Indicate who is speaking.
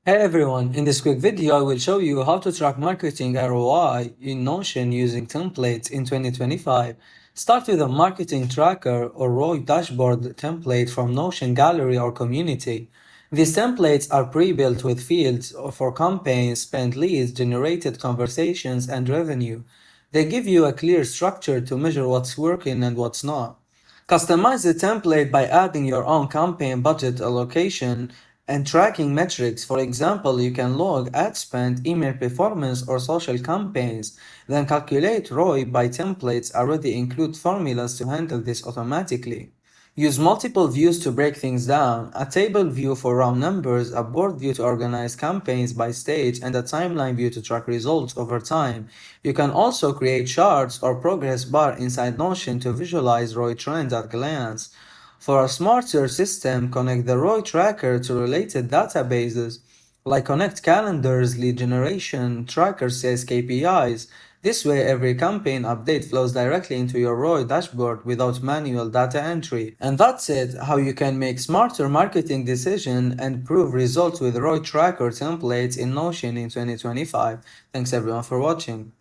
Speaker 1: Hey everyone, in this quick video I will show you how to track marketing ROI in Notion using templates in 2025. Start with a marketing tracker or ROI dashboard template from Notion gallery or community. These templates are pre-built with fields for campaigns, spent leads, generated conversations, and revenue. They give you a clear structure to measure what's working and what's not. Customize the template by adding your own campaign budget allocation and tracking metrics. For example, you can log ad spend, email performance, or social campaigns. Then calculate ROI by templates already include formulas to handle this automatically. Use multiple views to break things down, a table view for round numbers, a board view to organize campaigns by stage, and a timeline view to track results over time. You can also create charts or progress bar inside Notion to visualize ROI trends at a glance. For a smarter system, connect the ROI tracker to related databases like Connect Calendars, Lead Generation, Tracker Sales KPIs. This way, every campaign update flows directly into your ROI dashboard without manual data entry. And that's it, how you can make smarter marketing decisions and prove results with ROI tracker templates in Notion in 2025. Thanks everyone for watching.